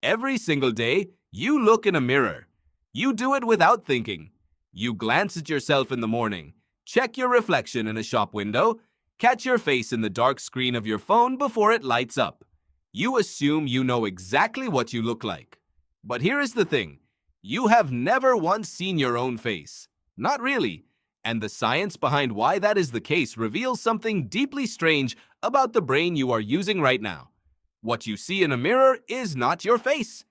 Every single day, you look in a mirror. You do it without thinking. You glance at yourself in the morning, check your reflection in a shop window, catch your face in the dark screen of your phone before it lights up. You assume you know exactly what you look like. But here is the thing. You have never once seen your own face. Not really. And the science behind why that is the case reveals something deeply strange about the brain you are using right now. What you see in a mirror is not your face.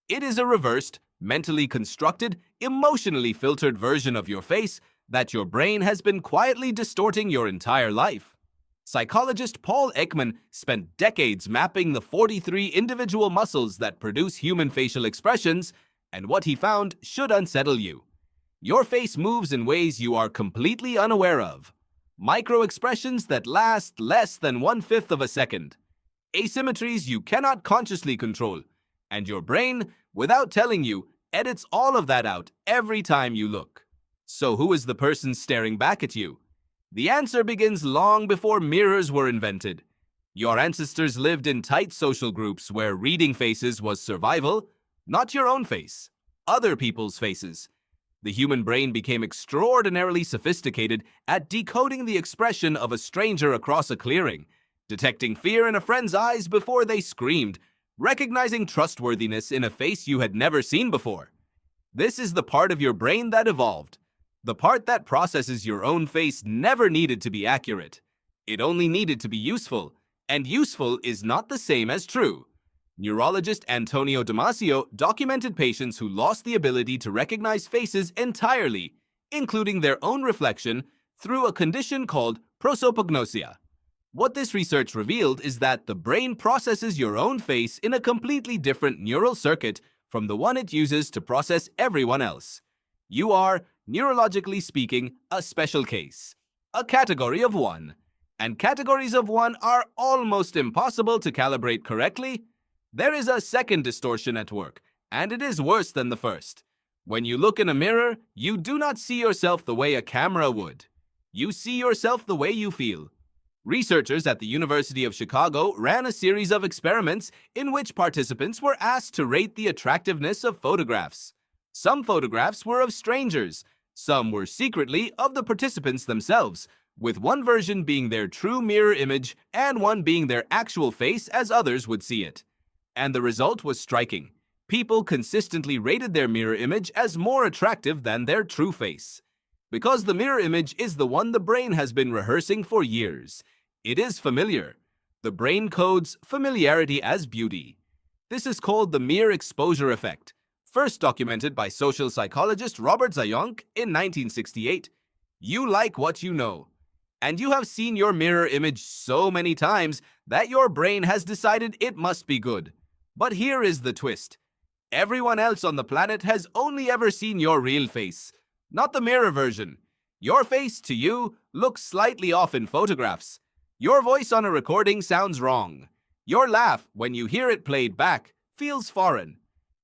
It is a reversed, mentally constructed, emotionally filtered version of your face that your brain has been quietly distorting your entire life. Psychologist Paul Ekman spent decades mapping the 43 individual muscles that produce human facial expressions, and what he found should unsettle you. Your face moves in ways you are completely unaware of. Micro-expressions that last less than 1/5 of a second. Asymmetries you cannot consciously control. And your brain, without telling you, edits all of that out every time you look. So who is the person staring back at you? The answer begins long before mirrors were invented. Your ancestors lived in tight social groups where reading faces was survival, not your own face, other people's faces. The human brain became extraordinarily sophisticated at decoding the expression of a stranger across a clearing, detecting fear in a friend's eyes before they screamed, recognizing trustworthiness in a face you had never seen before. This is the part of your brain that evolved. The part that processes your own face never needed to be accurate. It only needed to be useful, and useful is not the same as true. Neurologist Antonio Damasio documented patients who lost the ability to recognize faces entirely, including their own reflection, through a condition called prosopagnosia. What this research revealed is that the brain processes your own face in a completely different neural circuit from the one it uses to process everyone else. You are, neurologically speaking, a special case, a category of one. And categories of one are almost impossible to calibrate correctly. There is a second distortion at work, and it is worse than the first. When you look in a mirror, you do not see yourself the way a camera would. You see yourself the way you feel. Researchers at the University of Chicago ran a series of experiments in which participants were asked to rate the attractiveness of photographs. Some photographs were of strangers, some were secretly of the participants themselves, with one version being their true mirror image and one being their actual face as others would see it. And the result was striking. People consistently rated their mirror image as more attractive than their true face. Because the mirror image is the one the brain has been rehearsing for years. It is familiar. The brain codes familiarity as beauty. This is called the mere exposure effect, first documented by social psychologist Robert Zayonk in 1968. You like what you know. And you have seen your mirror image so many times that your brain has decided it must be good. But here is the twist. Everyone else on the planet has only ever seen your real face, not the mirror version. Your face, to you, looks slightly off in photographs. Your voice on a recording sounds wrong. Your laugh, when you hear it played back, feels foreign.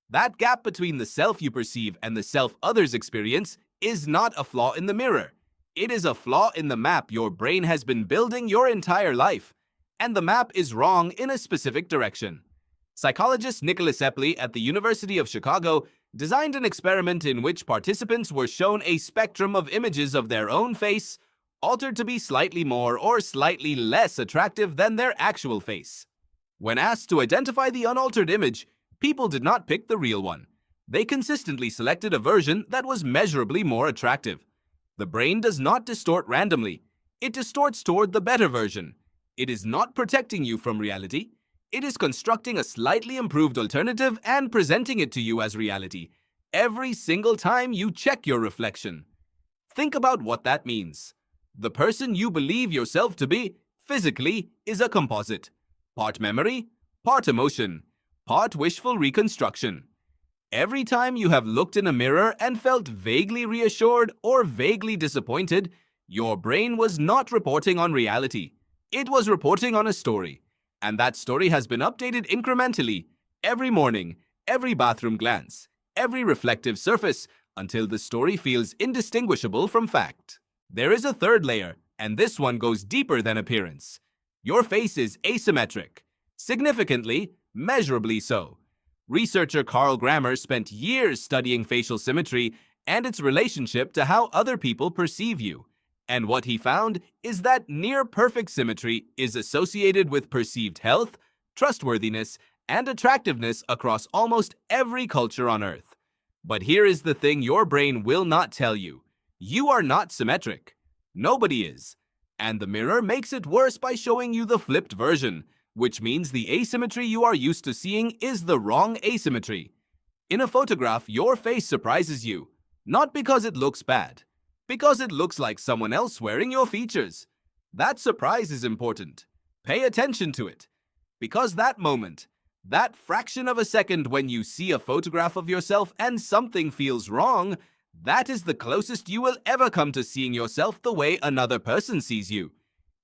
That gap between the self you perceive and the self others experience is not a flaw in the mirror. It is a flaw in the map your brain has been building your entire life. And the map is wrong in a specific direction. Psychologist Nicholas Epley at the University of Chicago designed an experiment in which participants were shown a spectrum of images of their own face, altered to be slightly more or slightly less attractive than their actual face. When asked to identify the unaltered image, people did not pick the real one. They consistently selected a version that was measurably more attractive. The brain does not distort randomly. It distorts toward the better version. It is not protecting you from reality. It is constructing a slightly improved alternative and presenting it to you as reality every single time you check your reflection. Think about what that means. The person you believe yourself to be, physically, is a composite. Part memory, part emotion, part wishful reconstruction. Every time you have looked in a mirror and felt vaguely reassured or vaguely disappointed, your brain was not reporting on reality. It was reporting on a story. And that story has been updated incrementally, every morning, every bathroom glance, every reflective surface, until the story feels indistinguishable from fact. There is a third layer, and this one goes deeper than appearance. Your face is asymmetric. Significantly, measurably so. Researcher Carl Grammer spent years studying facial symmetry and its relationship to how other people perceive you. And what he found is that near-perfect symmetry is associated with perceived health, trustworthiness, and attractiveness across almost every culture on Earth. But here is the thing your brain will not tell you. You are not symmetric. Nobody is. And the mirror makes it worse by showing you the flipped version, which means the asymmetry you are used to seeing is the wrong asymmetry. In a photograph, your face surprises you, not because it looks bad, because it looks like someone else wearing your features. That surprise is important. Pay attention to it. Because that moment, that fraction of a second when you see a photograph of yourself and something feels wrong, that is the closest you will ever come to seeing yourself the way another person sees you.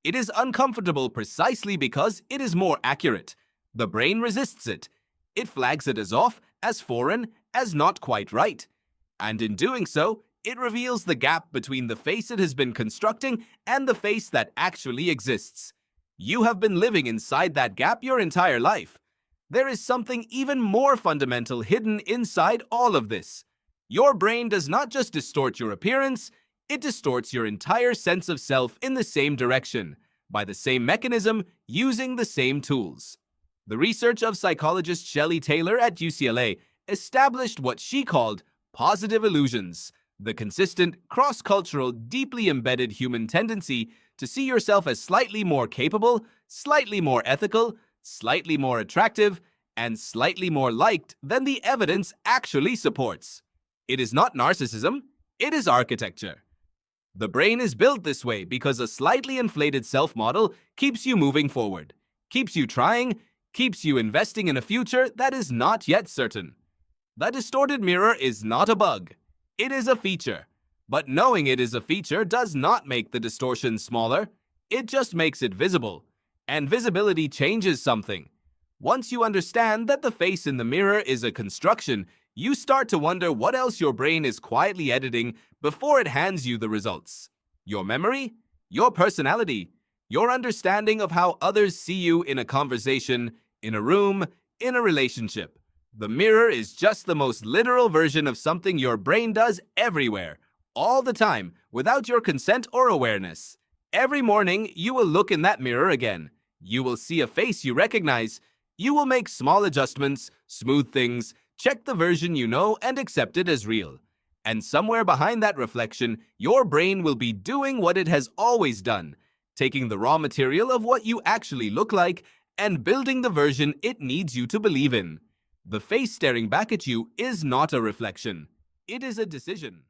It is uncomfortable precisely because it is more accurate. The brain resists it. It flags it as off, as foreign, as not quite right. And in doing so, it reveals the gap between the face it has been constructing and the face that actually exists. You have been living inside that gap your entire life. There is something even more fundamental hidden inside all of this. Your brain does not just distort your appearance, it distorts your entire sense of self in the same direction, by the same mechanism, using the same tools. The research of psychologist Shelley Taylor at UCLA established what she called positive illusions, the consistent, cross-cultural, deeply embedded human tendency to see yourself as slightly more capable, slightly more ethical, slightly more attractive, and slightly more liked than the evidence actually supports. It is not narcissism, it is architecture. The brain is built this way because a slightly inflated self-model keeps you moving forward, keeps you trying, keeps you investing in a future that is not yet certain. The distorted mirror is not a bug, it is a feature. But knowing it is a feature does not make the distortion smaller, it just makes it visible. And visibility changes something. Once you understand that the face in the mirror is a construction, you start to wonder what else your brain is quietly editing before it hands you the results. Your memory, your personality, your understanding of how others see you in a conversation, in a room, in a relationship. The mirror is just the most literal version of something your brain does everywhere, all the time, without your consent or awareness. Every morning, you will look in that mirror again. You will see a face you recognize. You will make small adjustments, smooth things, check the version you know, and accept it as real. And somewhere behind that reflection, your brain will be doing what it has always done, taking the raw material of what you actually look like and building the version it needs you to believe in. The face staring back at you is not a reflection. It is a decision.